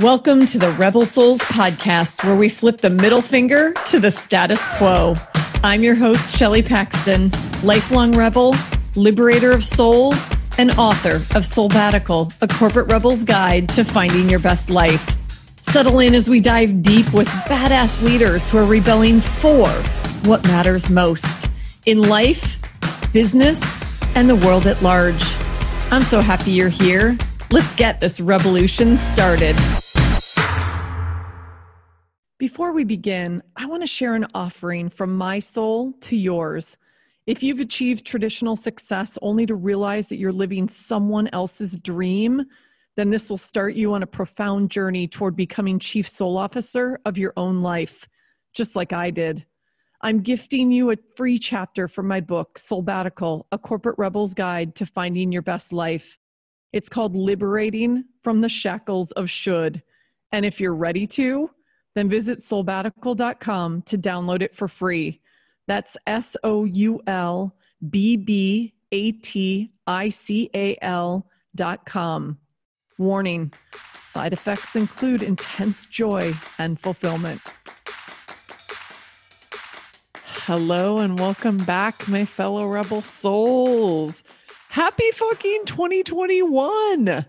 Welcome to the Rebel Souls podcast, where we flip the middle finger to the status quo. I'm your host, Shelley Paxton, lifelong rebel, liberator of souls, and author of Soulbatical, a corporate rebel's guide to finding your best life. Settle in as we dive deep with badass leaders who are rebelling for what matters most in life, business, and the world at large. I'm so happy you're here. Let's get this revolution started. Before we begin, I want to share an offering from my soul to yours. If you've achieved traditional success only to realize that you're living someone else's dream, then this will start you on a profound journey toward becoming chief soul officer of your own life, just like I did. I'm gifting you a free chapter from my book, Soulbatical, a corporate rebel's guide to finding your best life. It's called Liberating from the Shackles of Should. And if you're ready to, then visit soulbatical.com to download it for free. That's SOULBATICAL.com. Warning, side effects include intense joy and fulfillment. Hello and welcome back, my fellow rebel souls. Happy fucking 2021.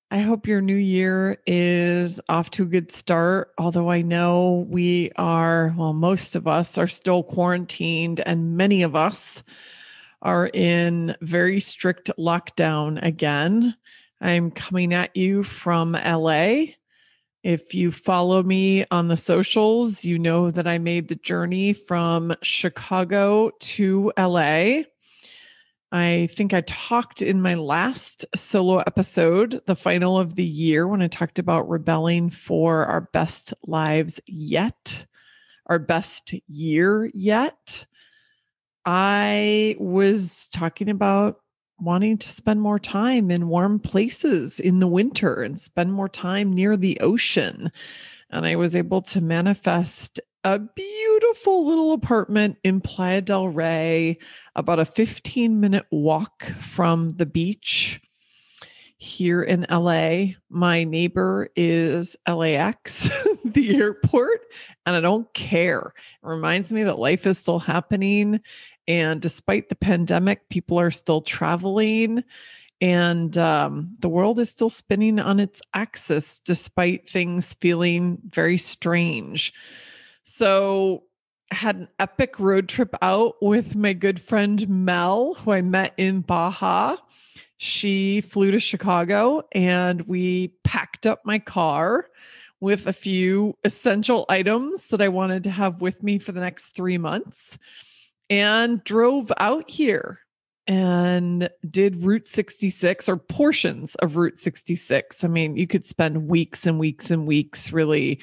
I hope your new year is off to a good start, although I know most of us are still quarantined and many of us are in very strict lockdown again. I'm coming at you from LA. If you follow me on the socials, you know that I made the journey from Chicago to LA. I think I talked in my last solo episode, the final of the year, when I talked about rebelling for our best lives yet, our best year yet. I was talking about wanting to spend more time in warm places in the winter and spend more time near the ocean. And I was able to manifest a beautiful little apartment in Playa del Rey, about a 15-minute walk from the beach here in LA. My neighbor is LAX, the airport, and I don't care. It reminds me that life is still happening. And despite the pandemic, people are still traveling. And the world is still spinning on its axis, despite things feeling very strange. So I had an epic road trip out with my good friend Mel, who I met in Baja. She flew to Chicago and we packed up my car with a few essential items that I wanted to have with me for the next 3 months and drove out here and did Route 66 or portions of Route 66. I mean, you could spend weeks and weeks and weeks really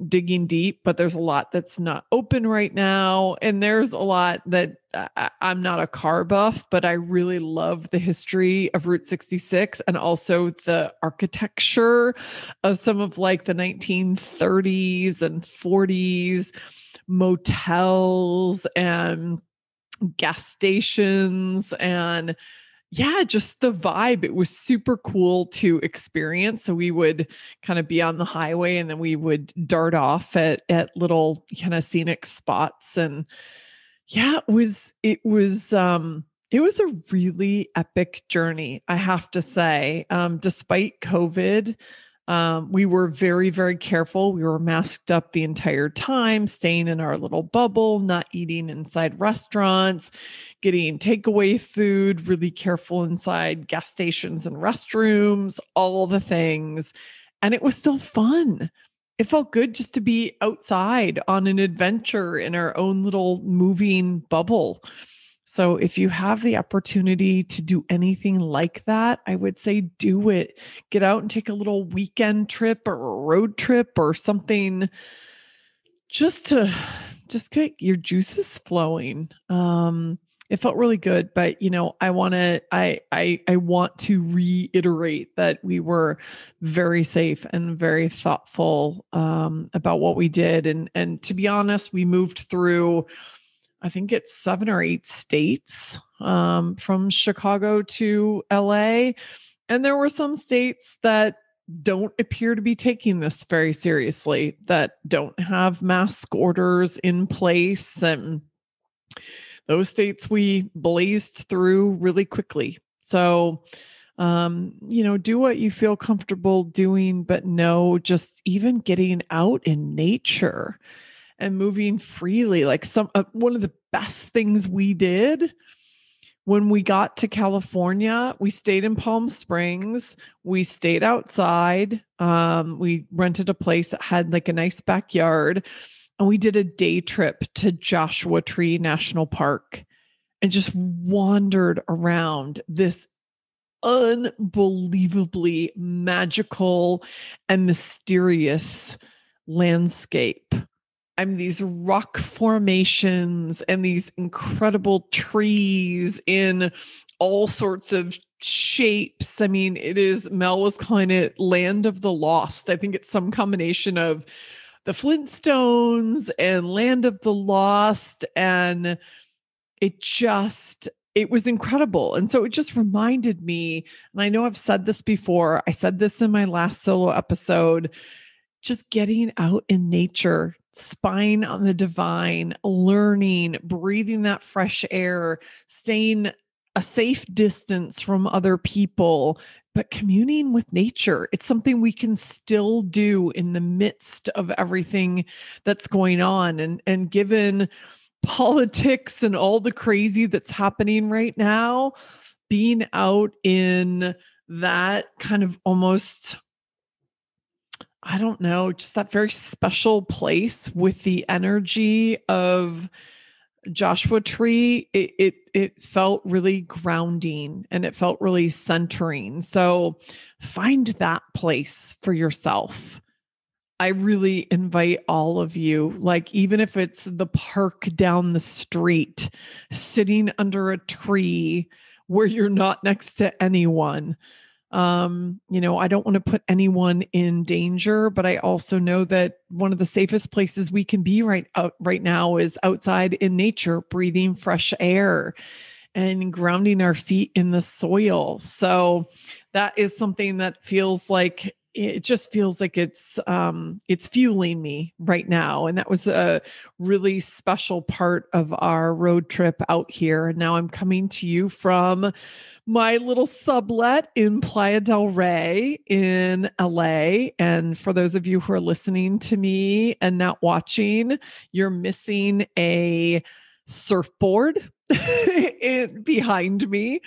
digging deep, but there's a lot that's not open right now. And there's a lot that I'm not a car buff, but I really love the history of Route 66 and also the architecture of some of like the 1930s and 40s motels and gas stations and just the vibe. It was super cool to experience. So we would kind of be on the highway and then we would dart off at little kind of scenic spots. And it was a really epic journey, I have to say. Despite COVID, we were very, very careful. We were masked up the entire time, staying in our little bubble, not eating inside restaurants, getting takeaway food, really careful inside gas stations and restrooms, all the things. And it was still fun. It felt good just to be outside on an adventure in our own little moving bubble. So if you have the opportunity to do anything like that, I would say do it. Get out and take a little weekend trip or a road trip or something just to get your juices flowing. It felt really good, but I want to reiterate that we were very safe and very thoughtful about what we did. And to be honest, we moved through, I think it's 7 or 8 states from Chicago to LA. And there were some states that don't appear to be taking this very seriously, that don't have mask orders in place. And those states we blazed through really quickly. So, do what you feel comfortable doing, but no, just even getting out in nature and moving freely. Like one of the best things we did when we got to California, we stayed in Palm Springs. We stayed outside. We rented a place that had like a nice backyard, and we did a day trip to Joshua Tree National Park and just wandered around this unbelievably magical and mysterious landscape. I mean, these rock formations and these incredible trees in all sorts of shapes. I mean, Mel was calling it land of the lost. I think it's some combination of the Flintstones and land of the lost. And it was incredible. And so it just reminded me, and I know I've said this before, I said this in my last solo episode, just getting out in nature, spying on the divine, learning, breathing that fresh air, staying a safe distance from other people, but communing with nature. It's something we can still do in the midst of everything that's going on. And given politics and all the crazy that's happening right now, being out in that kind of almost, I don't know, just that very special place with the energy of Joshua Tree, it felt really grounding and it felt really centering. So find that place for yourself. I really invite all of you, like even if it's the park down the street, sitting under a tree where you're not next to anyone. I don't want to put anyone in danger, but I also know that one of the safest places we can be right now is outside in nature, breathing fresh air and grounding our feet in the soil. So that is something that just feels like it's fueling me right now. And that was a really special part of our road trip out here. And now I'm coming to you from my little sublet in Playa del Rey in LA. And for those of you who are listening to me and not watching, you're missing a surfboard behind me.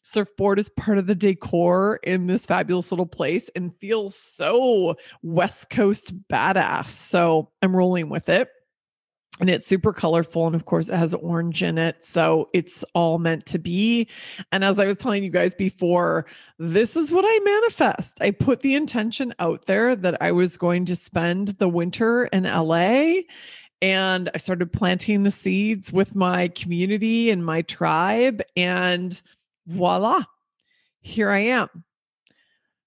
Surfboard is part of the decor in this fabulous little place and feels so West Coast badass. So I'm rolling with it. And it's super colorful. And of course, it has orange in it. So it's all meant to be. And as I was telling you guys before, this is what I manifest. I put the intention out there that I was going to spend the winter in LA. And I started planting the seeds with my community and my tribe. And voila, here I am.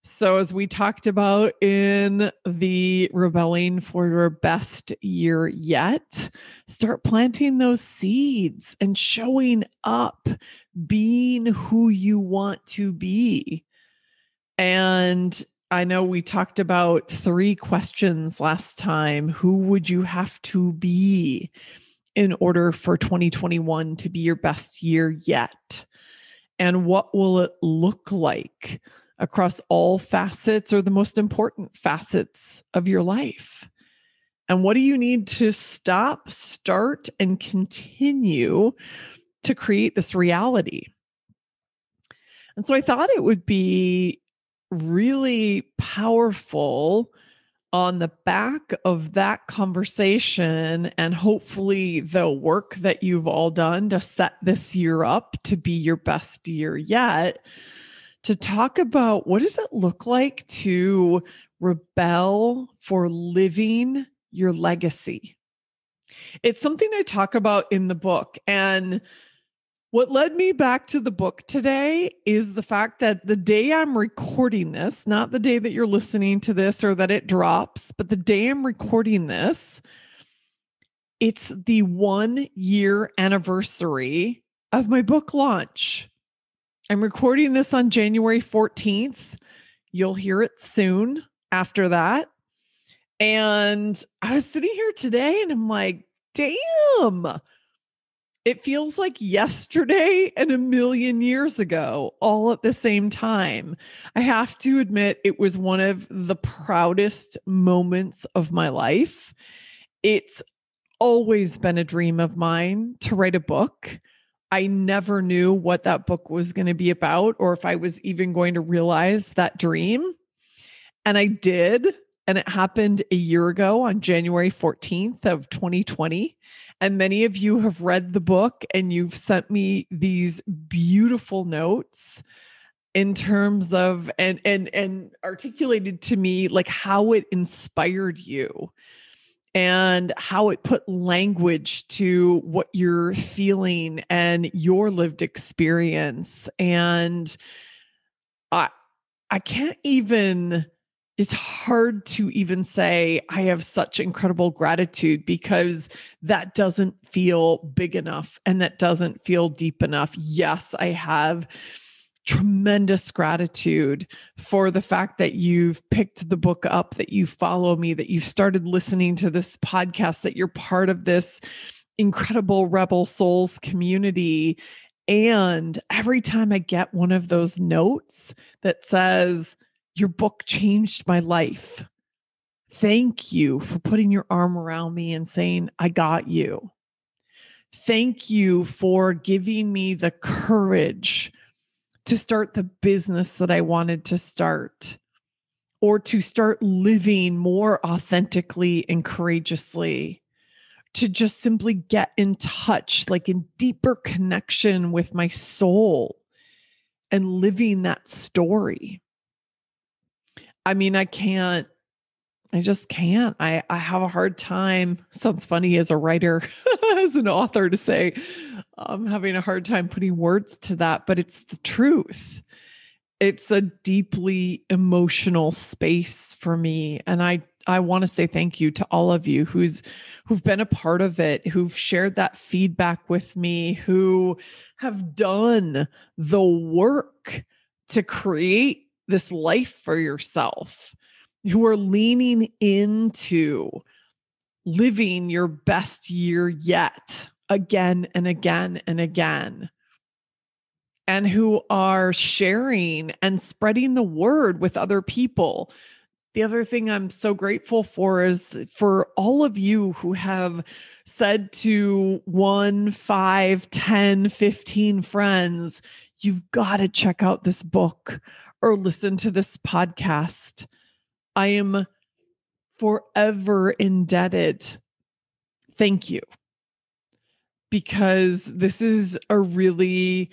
So as we talked about in the Rebelling for Your Best Year Yet, start planting those seeds and showing up, being who you want to be. And I know we talked about 3 questions last time. Who would you have to be in order for 2021 to be your best year yet? And what will it look like across all facets or the most important facets of your life? And what do you need to stop, start, and continue to create this reality? And so I thought it would be really powerful on the back of that conversation and hopefully the work that you've all done to set this year up to be your best year yet, to talk about what does it look like to rebel for living your legacy. It's something I talk about in the book. And what led me back to the book today is the fact that the day I'm recording this, not the day that you're listening to this or that it drops, but the day I'm recording this, it's the 1-year anniversary of my book launch. I'm recording this on January 14th. You'll hear it soon. after that. And I was sitting here today and I'm like, damn, it feels like yesterday and a million years ago, all at the same time. I have to admit, it was one of the proudest moments of my life. It's always been a dream of mine to write a book. I never knew what that book was going to be about or if I was even going to realize that dream. And I did. And it happened a year ago on January 14th of 2020. And many of you have read the book and you've sent me these beautiful notes in terms of and articulated to me like how it inspired you and how it put language to what you're feeling and your lived experience. And I can't even, it's hard to even say I have such incredible gratitude because that doesn't feel big enough and that doesn't feel deep enough. Yes, I have tremendous gratitude for the fact that you've picked the book up, that you follow me, that you've started listening to this podcast, that you're part of this incredible Rebel Souls community. And every time I get one of those notes that says, your book changed my life. Thank you for putting your arm around me and saying, I got you. Thank you for giving me the courage to start the business that I wanted to start, or to start living more authentically and courageously, to just simply get in touch, like in deeper connection with my soul and living that story. I mean, I just can't. I have a hard time. Sounds funny as a writer, as an author to say, I'm having a hard time putting words to that, but it's the truth. It's a deeply emotional space for me. And I want to say thank you to all of you who've been a part of it, who've shared that feedback with me, who have done the work to create this life for yourself, who are leaning into living your best year yet again and again and again, and who are sharing and spreading the word with other people. The other thing I'm so grateful for is for all of you who have said to 1, 5, 10, 15 friends, you've got to check out this book or listen to this podcast. I am forever indebted. Thank you. Because this is a really,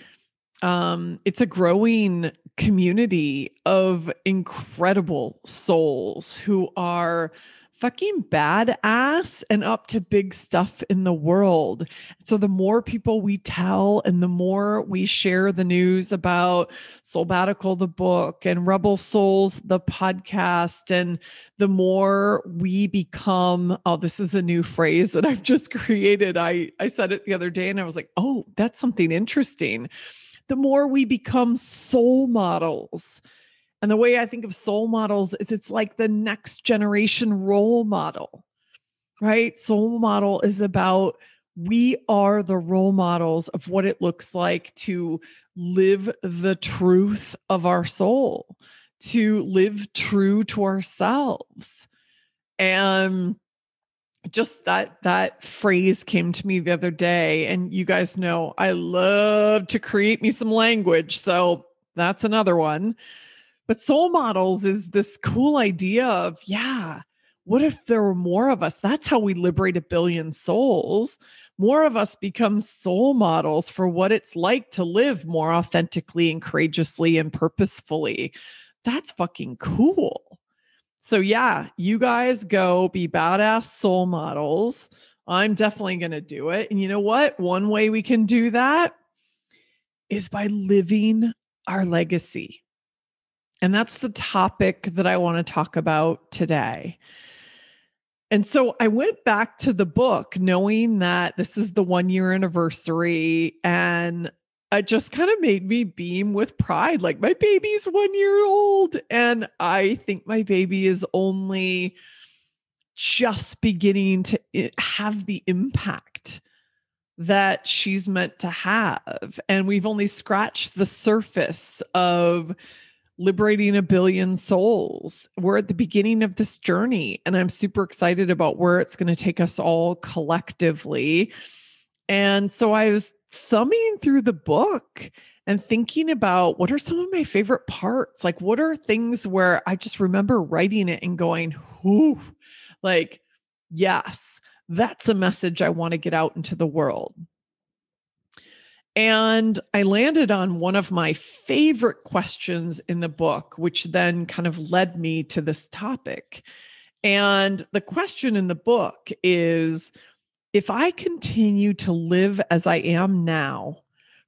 it's a growing community of incredible souls who are fucking badass and up to big stuff in the world. So the more people we tell and the more we share the news about Soulbatical, the book, and Rebel Souls, the podcast, and the more we become, oh, this is a new phrase that I've just created. I said it the other day and I was like, oh, that's something interesting. The more we become soul models. And the way I think of soul models is it's like the next generation role model, right? Soul model is about we are the role models of what it looks like to live the truth of our soul, to live true to ourselves. And just that phrase came to me the other day. And you guys know I love to create me some language. So that's another one. But soul models is this cool idea of, yeah, what if there were more of us? That's how we liberate a billion souls. More of us become soul models for what it's like to live more authentically and courageously and purposefully. That's fucking cool. So yeah, you guys go be badass soul models. I'm definitely going to do it. And you know what? One way we can do that is by living our legacy. And that's the topic that I want to talk about today. And so I went back to the book knowing that this is the 1 year anniversary. And it just kind of made me beam with pride. Like, my baby's 1 year old, and I think my baby is only just beginning to have the impact that she's meant to have. And we've only scratched the surface of liberating 1 billion souls. We're at the beginning of this journey, and I'm super excited about where it's going to take us all collectively. And so I was thumbing through the book and thinking about what are some of my favorite parts? Like, what are things where I just remember writing it and going, whoo, like, yes, that's a message I want to get out into the world. And I landed on one of my favorite questions in the book, which then kind of led me to this topic. And the question in the book is, if I continue to live as I am now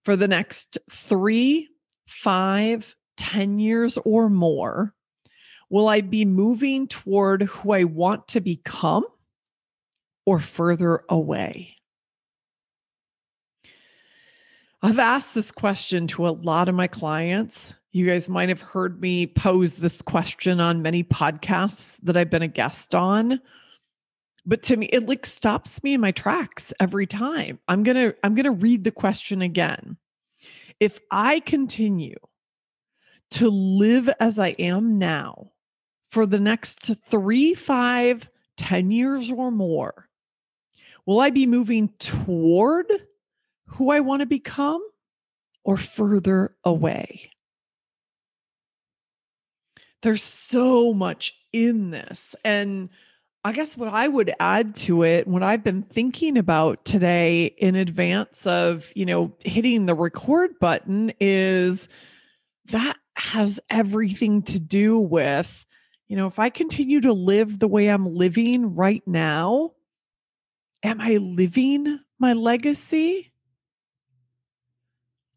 for the next 3, 5, 10 years or more, will I be moving toward who I want to become or further away? I've asked this question to a lot of my clients. You guys might have heard me pose this question on many podcasts that I've been a guest on. But to me, it like stops me in my tracks every time. I'm going to read the question again. If I continue to live as I am now for the next 3, 5, 10 years or more, will I be moving toward who I want to become or further away? There's so much in this. And I guess what I would add to it, what I've been thinking about today in advance of, hitting the record button, is that has everything to do with, if I continue to live the way I'm living right now, am I living my legacy?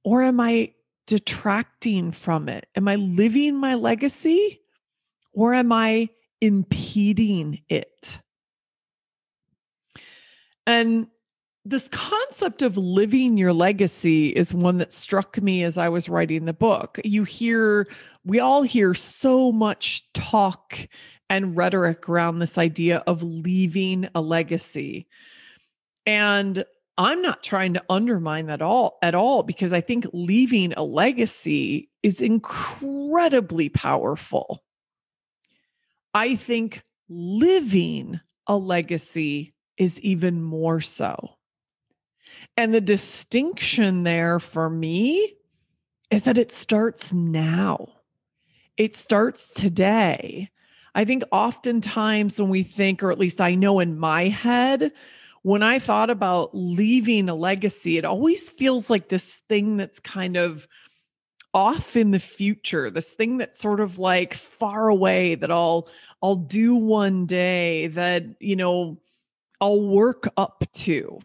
Or am I detracting from it? Am I living my legacy, or am I impeding it? And this concept of living your legacy is one that struck me as I was writing the book. We all hear so much talk and rhetoric around this idea of leaving a legacy. And I'm not trying to undermine that at all, because I think leaving a legacy is incredibly powerful. I think living a legacy is even more so. And the distinction there for me is that it starts now. It starts today. I think oftentimes when we think, or at least I know in my head, when I thought about leaving a legacy, it always feels like this thing that's kind of off in the future, this thing that's sort of like far away that I'll do one day, that, I'll work up to.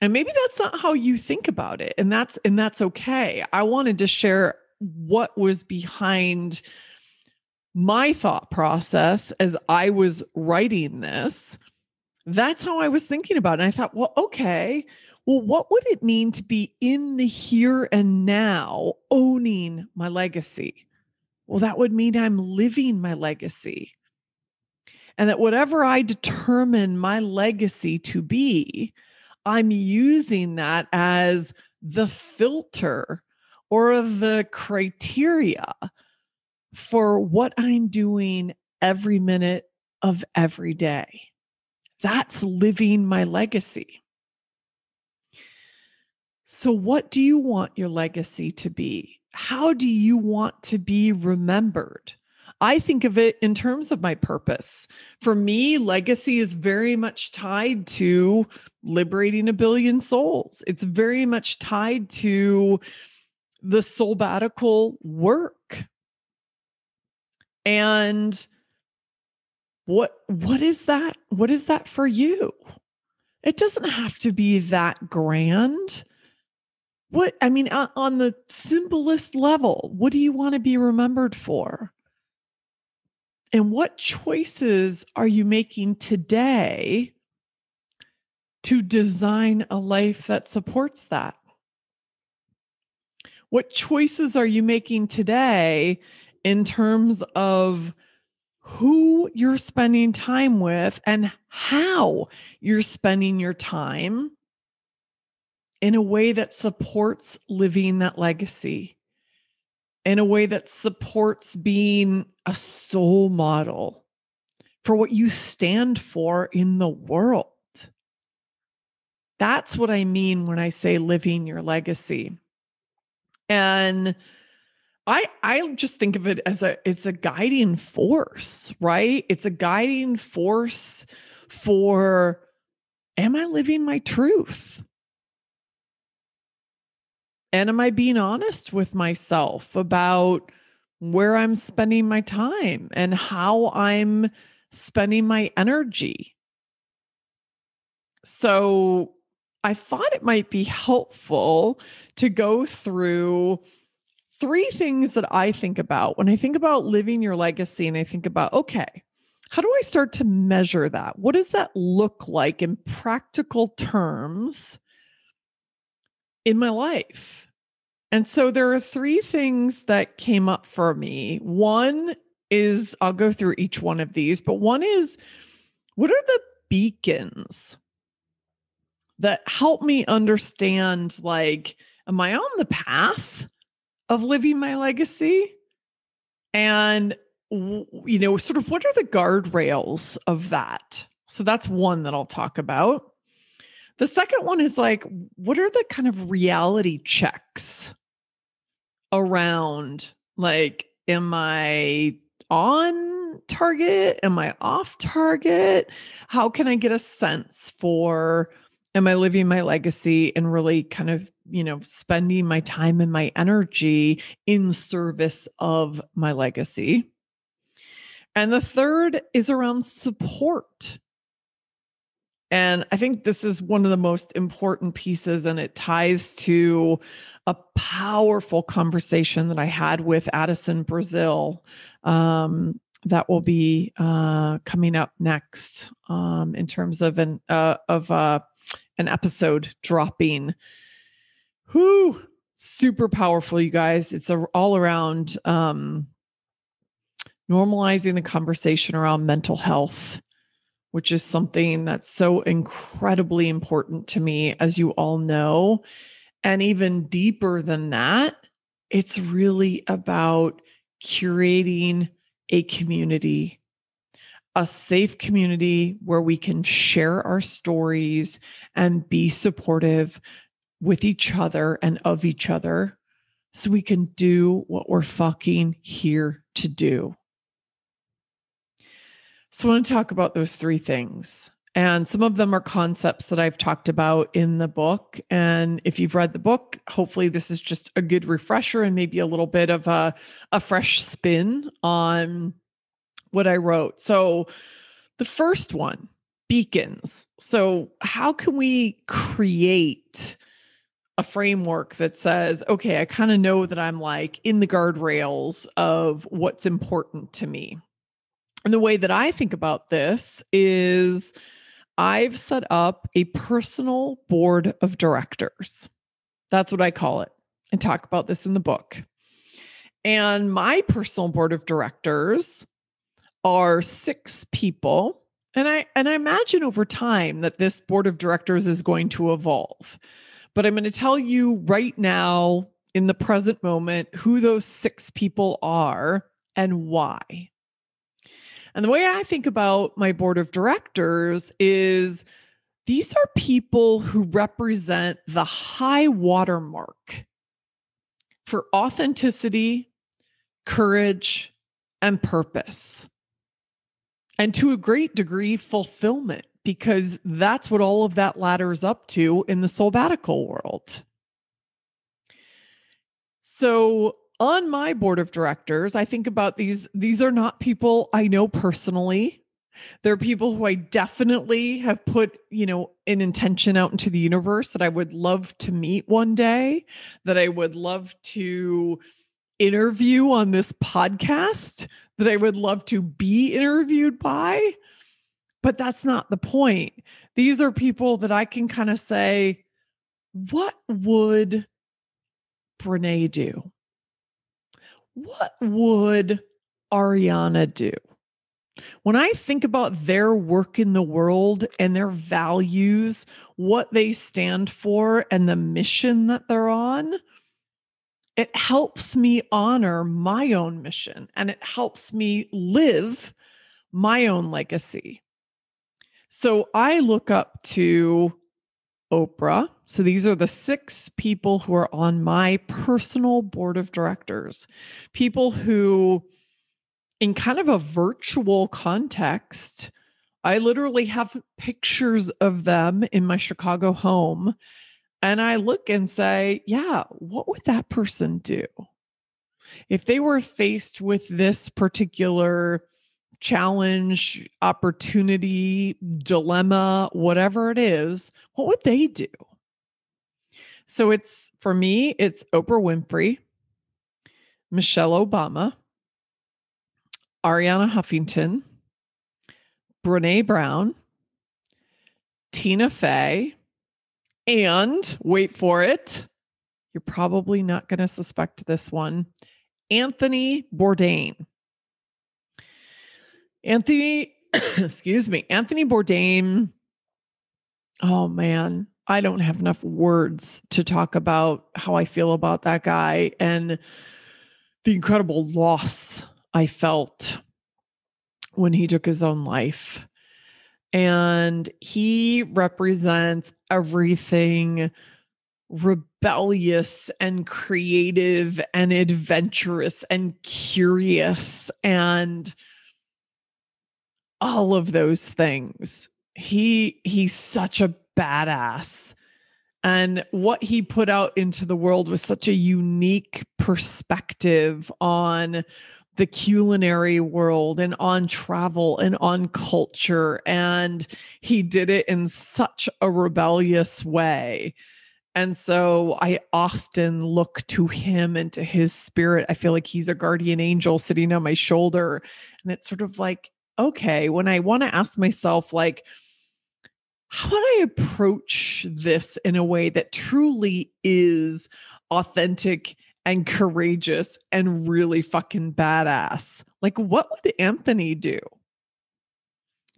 And maybe that's not how you think about it. And that's okay. I wanted to share what was behind my thought process as I was writing this. That's how I was thinking about it. And I thought, well, okay, what would it mean to be in the here and now, owning my legacy? Well, that would mean I'm living my legacy. And that whatever I determine my legacy to be, I'm using that as the filter or the criteria for what I'm doing every minute of every day. That's living my legacy. So what do you want your legacy to be? How do you want to be remembered? I think of it in terms of my purpose. For me, legacy is very much tied to liberating 1 billion souls. It's very much tied to the soulbatical work. And what is that? What is that for you? It doesn't have to be that grand. On the simplest level, what do you want to be remembered for? And what choices are you making today to design a life that supports that? What choices are you making today in terms of who you're spending time with and how you're spending your time in a way that supports living that legacy, in a way that supports being a soul model for what you stand for in the world? That's what I mean when I say living your legacy. And I just think of it as it's a guiding force, right? It's a guiding force for, am I living my truth? And am I being honest with myself about where I'm spending my time and how I'm spending my energy? So I thought it might be helpful to go through three things that I think about when I think about living your legacy. And I think about, okay, how do I start to measure that? What does that look like in practical terms in my life? And so there are three things that came up for me. One is, I'll go through each one of these, but one is, what are the beacons that help me understand, like, am I on the path of living my legacy? And, sort of what are the guardrails of that? So that's one that I'll talk about. The second one is like, what are the kind of reality checks around, like, am I on target? Am I off target? How can I get a sense for, am I living my legacy and really kind of, spending my time and my energy in service of my legacy? And the third is around support. And I think this is one of the most important pieces, and it ties to a powerful conversation that I had with Addison Brazil, that will be coming up next, in terms of an episode dropping. Whoo, super powerful, you guys. It's all around normalizing the conversation around mental health, which is something that's so incredibly important to me, as you all know. And even deeper than that, it's really about curating a community, a safe community where we can share our stories and be supportive with each other and of each other, so we can do what we're fucking here to do. So I want to talk about those three things. And some of them are concepts that I've talked about in the book. And if you've read the book, hopefully this is just a good refresher and maybe a little bit of a fresh spin on what I wrote. So the first one, beacons. So how can we create a framework that says, okay, I kind of know that I'm like in the guardrails of what's important to me? And the way that I think about this is, I've set up a personal board of directors. That's what I call it. I talk about this in the book. And my personal board of directors are 6 people. And I imagine over time that this board of directors is going to evolve. But I'm going to tell you right now, in the present moment, who those 6 people are and why. And the way I think about my board of directors is, these are people who represent the high watermark for authenticity, courage, and purpose. And to a great degree, fulfillment, because that's what all of that ladders up to in the soulbatical world. So on my board of directors, I think about these are not people I know personally. They're people who I definitely have put, an intention out into the universe that I would love to meet one day, that I would love to interview on this podcast, that I would love to be interviewed by. But that's not the point. These are people that I can kind of say, what would Brene do? What would Ariana do? When I think about their work in the world and their values, what they stand for, and the mission that they're on, it helps me honor my own mission and it helps me live my own legacy. So I look up to Oprah. So these are the 6 people who are on my personal board of directors, people who, in kind of a virtual context, I literally have pictures of them in my Chicago home. And I look and say, yeah, what would that person do? If they were faced with this particular challenge, opportunity, dilemma, whatever it is, what would they do? So for me, it's Oprah Winfrey, Michelle Obama, Ariana Huffington, Brene Brown, Tina Fey, and wait for it, you're probably not going to suspect this one, Anthony Bourdain. Anthony Bourdain. Oh man, I don't have enough words to talk about how I feel about that guy and the incredible loss I felt when he took his own life. And he represents everything rebellious and creative and adventurous and curious and all of those things. He's such a badass. And what he put out into the world was such a unique perspective on the culinary world and on travel and on culture. And he did it in such a rebellious way. And so I often look to him and to his spirit. I feel like he's a guardian angel sitting on my shoulder. And it's sort of like, okay, when I want to ask myself, like, how would I approach this in a way that truly is authentic and courageous and really fucking badass? Like, what would Anthony do?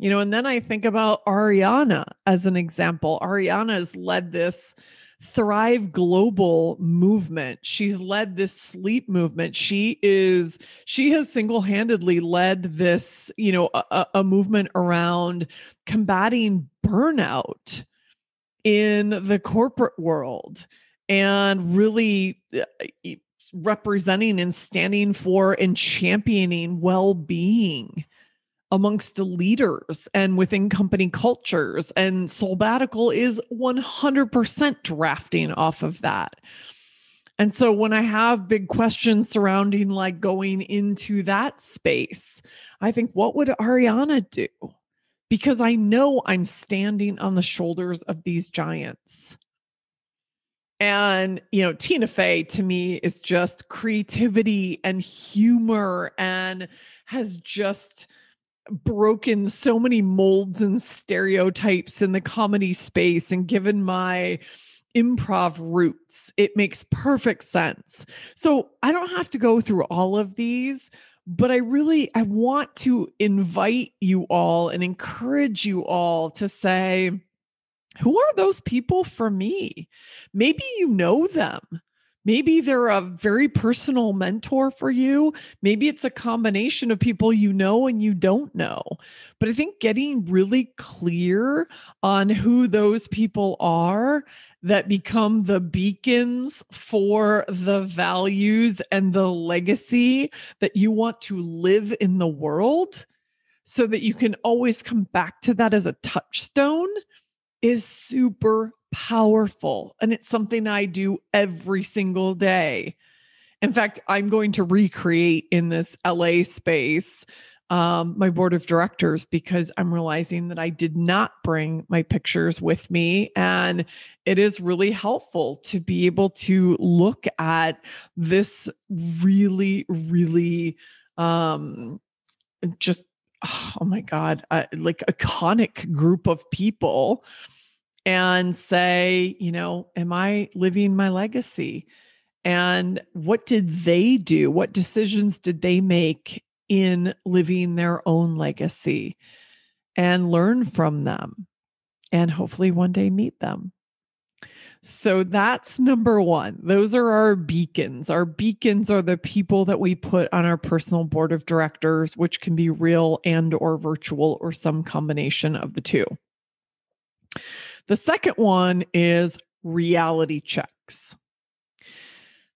And then I think about Ariana as an example. Ariana has led this Thrive Global movement. She's led this sleep movement. She has single-handedly led this, a movement around combating burnout in the corporate world and really representing and standing for and championing well-being amongst the leaders and within company cultures. And Soulbatical is 100% drafting off of that. And so when I have big questions surrounding like going into that space, I think, what would Ariana do? Because I know I'm standing on the shoulders of these giants. And, Tina Fey to me is just creativity and humor and has just broken so many molds and stereotypes in the comedy space and given my improv roots, it makes perfect sense. So I don't have to go through all of these, but I want to invite you all and encourage you all to say, who are those people for me? Maybe you know them. Maybe they're a very personal mentor for you. Maybe it's a combination of people you know and you don't know. But I think getting really clear on who those people are that become the beacons for the values and the legacy that you want to live in the world so that you can always come back to that as a touchstone is super powerful. And it's something I do every single day. In fact, I'm going to recreate in this LA space my board of directors because I'm realizing that I did not bring my pictures with me. And it is really helpful to be able to look at this really, really just, oh my God, like iconic group of people and say, am I living my legacy? And what did they do? What decisions did they make in living their own legacy? And learn from them and hopefully one day meet them. So that's number one. Those are our beacons. Our beacons are the people that we put on our personal board of directors, which can be real and or virtual or some combination of the two. The second one is reality checks.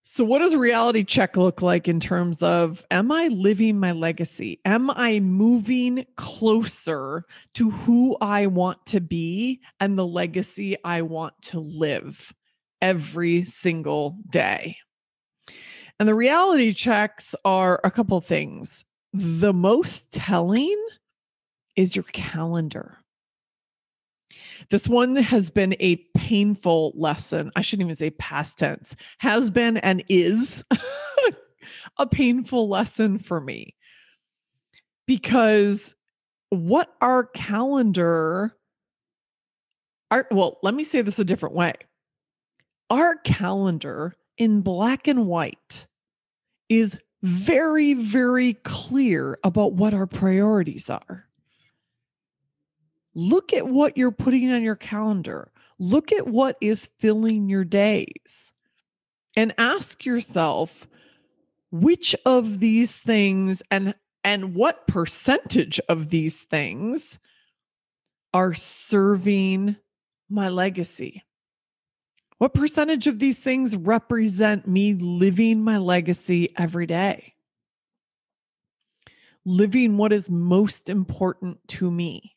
So what does a reality check look like in terms of, am I living my legacy? Am I moving closer to who I want to be and the legacy I want to live every single day? And the reality checks are a couple things. The most telling is your calendar. This one has been a painful lesson. I shouldn't even say past tense, has been and is a painful lesson for me. Because what our calendar, well, let me say this a different way. Our calendar in black and white is very, very clear about what our priorities are. Look at what you're putting on your calendar. Look at what is filling your days. And ask yourself, which of these things and what percentage of these things are serving my legacy? What percentage of these things represent me living my legacy every day? Living what is most important to me.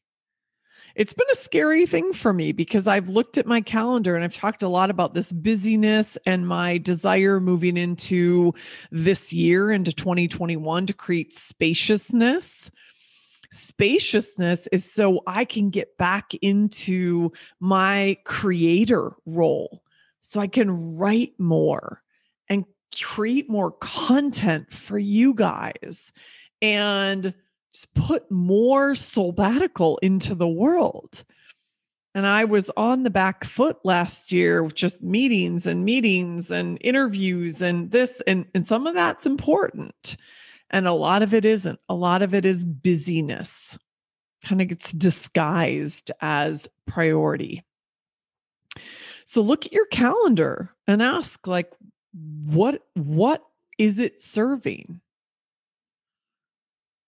It's been a scary thing for me because I've looked at my calendar and I've talked a lot about this busyness and my desire moving into this year, into 2021, to create spaciousness. Spaciousness is so I can get back into my creator role, so I can write more and create more content for you guys and just put more soulbatical into the world. And I was on the back foot last year with just meetings and interviews and this, and some of that's important. And a lot of it isn't. A lot of it is busyness. Kind of gets disguised as priority. So look at your calendar and ask, like, what is it serving?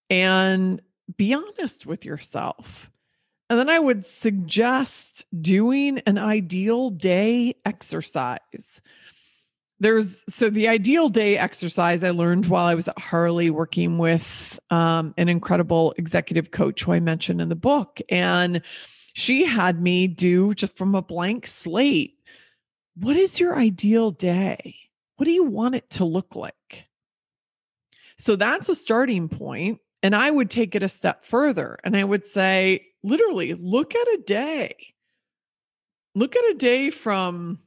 And be honest with yourself. And then I would suggest doing an ideal day exercise. So the ideal day exercise I learned while I was at Harley working with an incredible executive coach who I mentioned in the book. And she had me do, just from a blank slate, what is your ideal day? What do you want it to look like? So that's a starting point. And I would take it a step further and I would say, literally, look at a day. Look at a day from,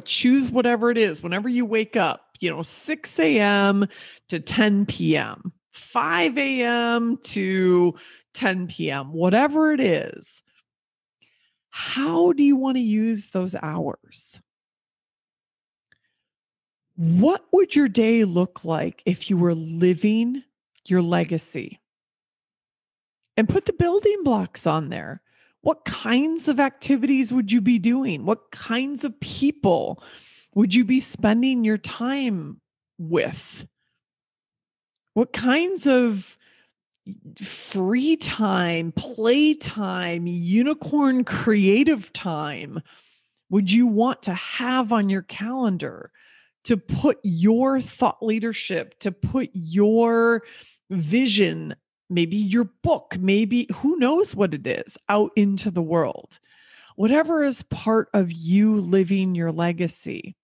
choose whatever it is, whenever you wake up, 6 a.m. to 10 p.m., 5 a.m. to 10 p.m., whatever it is. How do you want to use those hours? What would your day look like if you were living your legacy? And put the building blocks on there. What kinds of activities would you be doing? What kinds of people would you be spending your time with? What kinds of free time, play time, unicorn creative time would you want to have on your calendar to put your thought leadership, to put your vision, maybe your book, maybe who knows what it is, out into the world? Whatever is part of you living your legacy.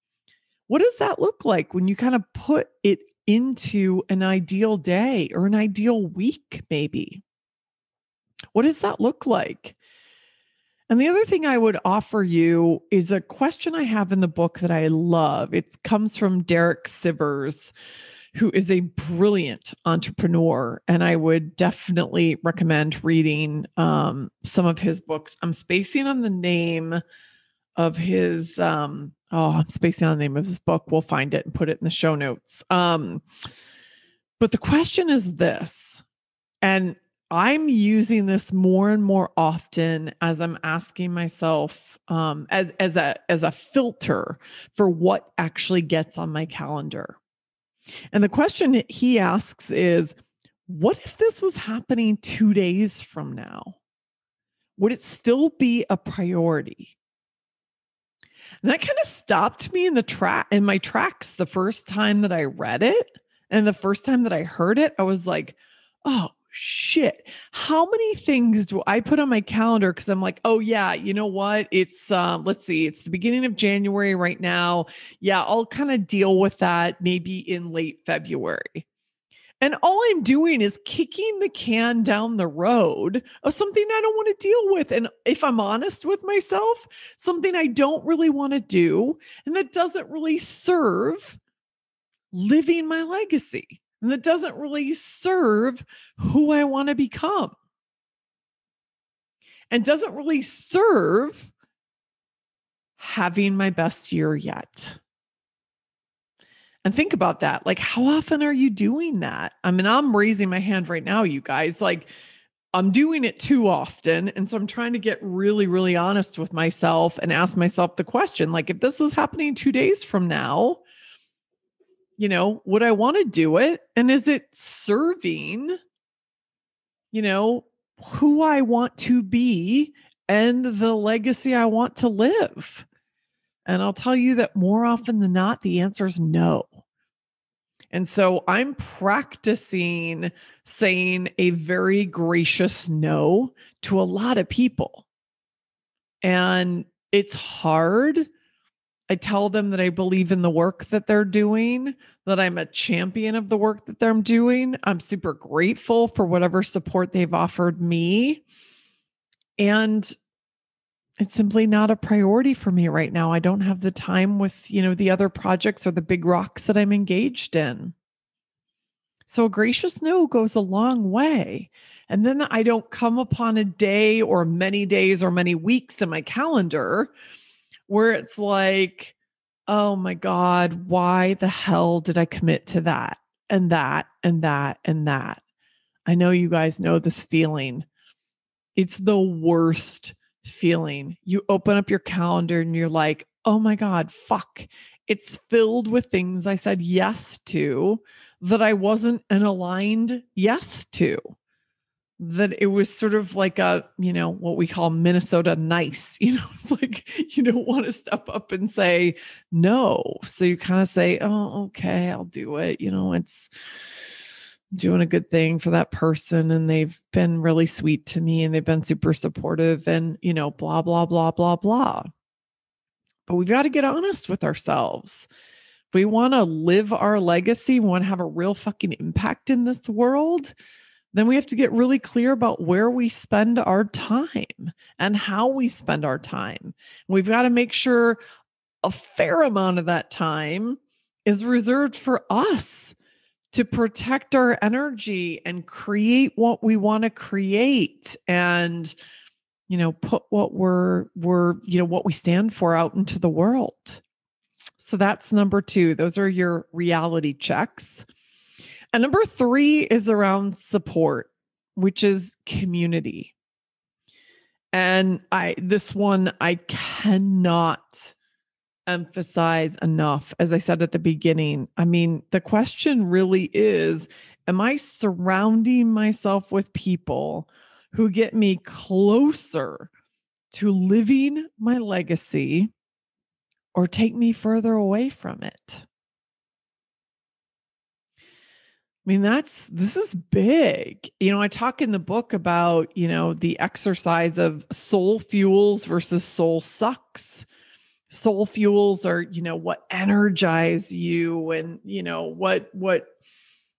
What does that look like when you kind of put it into an ideal day or an ideal week, maybe? What does that look like? And the other thing I would offer you is a question I have in the book that I love. It comes from Derek Sivers, who is a brilliant entrepreneur. And I would definitely recommend reading some of his books. I'm spacing on the name his I'm spacing on the name of his book. We'll find it and put it in the show notes. But the question is this, and I'm using this more and more often as I'm asking myself as a filter for what actually gets on my calendar. And the question he asks is, what if this was happening 2 days from now? Would it still be a priority? And that kind of stopped me in my tracks the first time that I read it. And the first time that I heard it, I was like, oh shit. How many things do I put on my calendar? Cause I'm like, oh yeah, you know what? It's let's see, it's the beginning of January right now. Yeah, I'll kind of deal with that maybe in late February. And all I'm doing is kicking the can down the road of something I don't want to deal with. And if I'm honest with myself, something I don't really want to do and that doesn't really serve living my legacy and that doesn't really serve who I want to become and doesn't really serve having my best year yet. And think about that. Like, how often are you doing that? I mean, I'm raising my hand right now, you guys. Like, I'm doing it too often. And so I'm trying to get really, really honest with myself and ask myself the question, like, if this was happening 2 days from now, would I want to do it? And is it serving, who I want to be and the legacy I want to live? And I'll tell you that more often than not, the answer is no. And so I'm practicing saying a very gracious no to a lot of people. And it's hard. I tell them that I believe in the work that they're doing, that I'm a champion of the work that they're doing. I'm super grateful for whatever support they've offered me. And it's simply not a priority for me right now. I don't have the time with, the other projects or the big rocks that I'm engaged in. So a gracious no goes a long way. And then I don't come upon a day or many days or many weeks in my calendar where it's like, oh my God, why the hell did I commit to that and that and that and that? I know you guys know this feeling. It's the worst feeling. You open up your calendar and you're like, oh my God, fuck. It's filled with things I said yes to that I wasn't an aligned yes to. That it was sort of like a, what we call Minnesota nice. It's like you don't want to step up and say no. So you kind of say, oh, okay, I'll do it. It's doing a good thing for that person. And they've been really sweet to me and they've been super supportive and, blah, blah, blah, blah, blah. But we've got to get honest with ourselves. If we want to live our legacy, want to have a real fucking impact in this world, then we have to get really clear about where we spend our time and how we spend our time. We've got to make sure a fair amount of that time is reserved for us to protect our energy and create what we want to create and, put what we're, what we stand for out into the world. So that's number 2. Those are your reality checks. And number 3 is around support, which is community. And this one I cannot emphasize enough. As I said at the beginning, I mean, the question really is, am I surrounding myself with people who get me closer to living my legacy or take me further away from it? I mean, this is big. I talk in the book about, the exercise of soul fuels versus soul sucks. Soul fuels are, what energize you and, what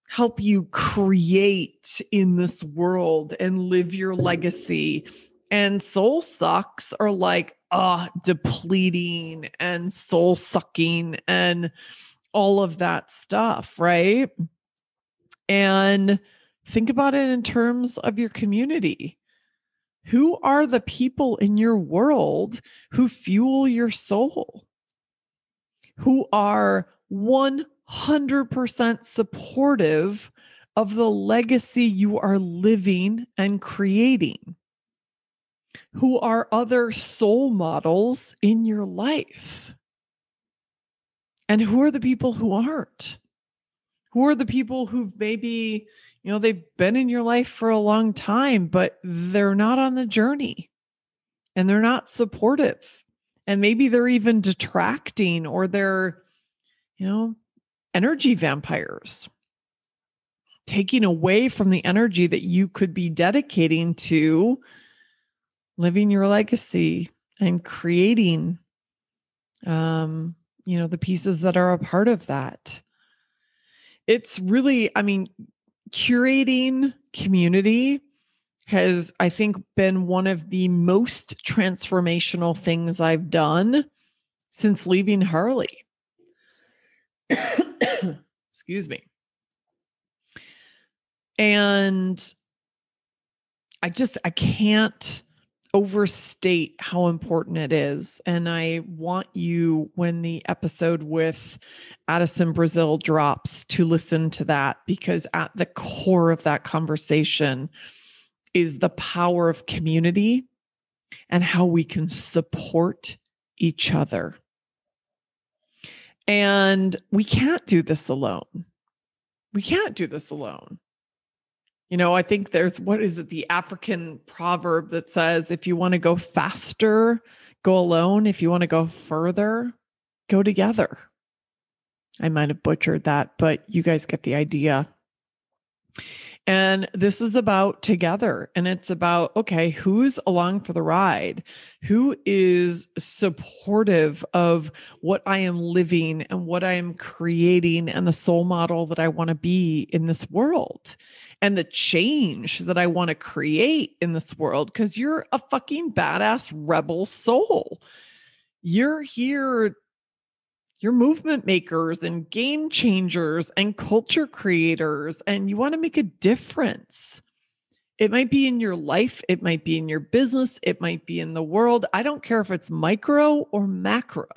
help you create in this world and live your legacy. And soul sucks are like, depleting and soul sucking and all of that stuff, right? And think about it in terms of your community. Who are the people in your world who fuel your soul? Who are 100% supportive of the legacy you are living and creating? Who are other soul models in your life? And who are the people who aren't? Who are the people who've maybe, they've been in your life for a long time, but they're not on the journey and they're not supportive. And maybe they're even detracting, or they're, energy vampires, taking away from the energy that you could be dedicating to living your legacy and creating, the pieces that are a part of that. It's really, curating community has, I think, been one of the most transformational things I've done since leaving Harley. Excuse me. And I can't overstate how important it is. And I want you, when the episode with Addison Brazil drops, to listen to that, because at the core of that conversation is the power of community and how we can support each other. And we can't do this alone. We can't do this alone. I think there's, the African proverb that says, if you want to go faster, go alone. If you want to go further, go together. I might have butchered that, but you guys get the idea. And this is about together. And it's about, okay, who's along for the ride? Who is supportive of what I am living and what I am creating and the soul model that I want to be in this world and the change that I want to create in this world? Because you're a fucking badass rebel soul. You're here. You're movement makers and game changers and culture creators, and you want to make a difference. It might be in your life. It might be in your business. It might be in the world. I don't care if it's micro or macro.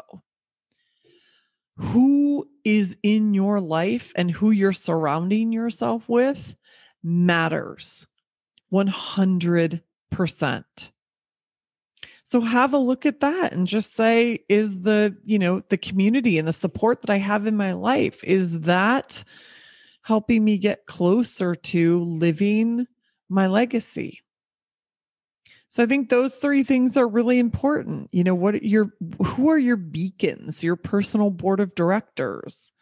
Who is in your life and who you're surrounding yourself with matters 100%. So have a look at that and just say, is the community and the support that I have in my life, is that helping me get closer to living my legacy? So I think those three things are really important. Who are your beacons, your personal board of directors?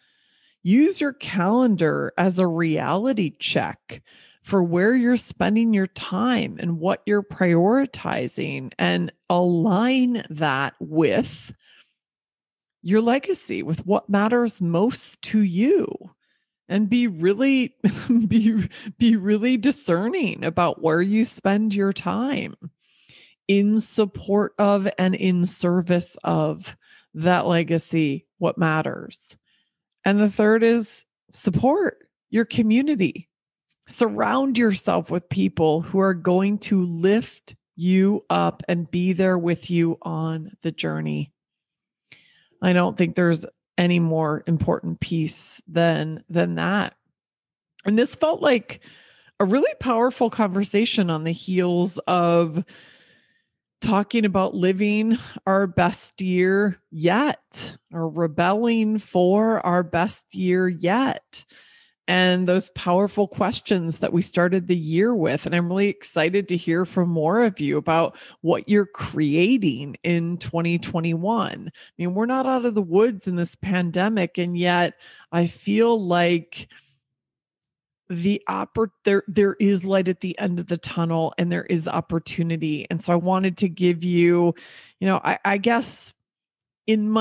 Use your calendar as a reality check for where you're spending your time and what you're prioritizing, and align that with your legacy, with what matters most to you, and be really discerning about where you spend your time in support of and in service of that legacy, what matters. And the third is support your community. Surround yourself with people who are going to lift you up and be there with you on the journey. I don't think there's any more important piece than that. And this felt like a really powerful conversation on the heels of talking about living our best year yet, or rebelling for our best year yet. And those powerful questions that we started the year with. And I'm really excited to hear from more of you about what you're creating in 2021. We're not out of the woods in this pandemic, and yet I feel like there is light at the end of the tunnel, and there is opportunity. And so I wanted to give you, I guess in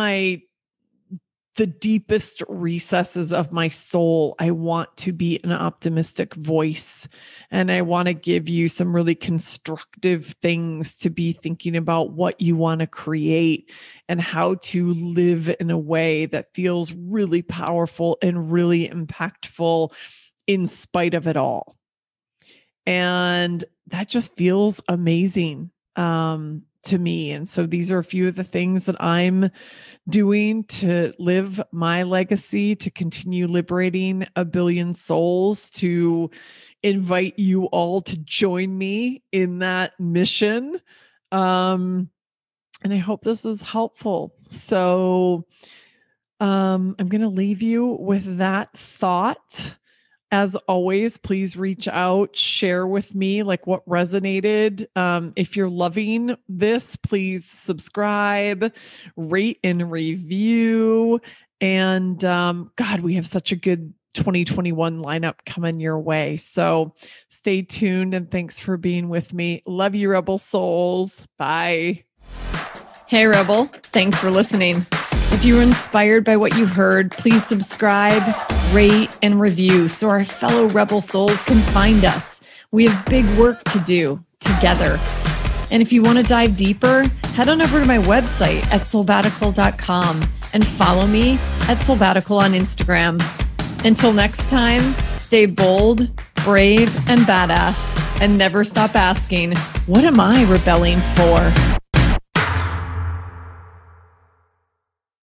the deepest recesses of my soul, I want to be an optimistic voice. And I want to give you some really constructive things to be thinking about what you want to create and how to live in a way that feels really powerful and really impactful in spite of it all. And that just feels amazing to me. And so these are a few of the things that I'm doing to live my legacy, to continue liberating a billion souls, to invite you all to join me in that mission. And I hope this was helpful. So I'm going to leave you with that thought. As always, please reach out, share with me like what resonated. If you're loving this, please subscribe, rate and review. And God, we have such a good 2021 lineup coming your way. So stay tuned and thanks for being with me. Love you, Rebel Souls. Bye. Hey, Rebel. Thanks for listening. If you were inspired by what you heard, please subscribe, rate, and review so our fellow Rebel Souls can find us. We have big work to do together. And if you want to dive deeper, head on over to my website at soulbatical.com and follow me at Soulbatical on Instagram. Until next time, stay bold, brave, and badass, and never stop asking, what am I rebelling for?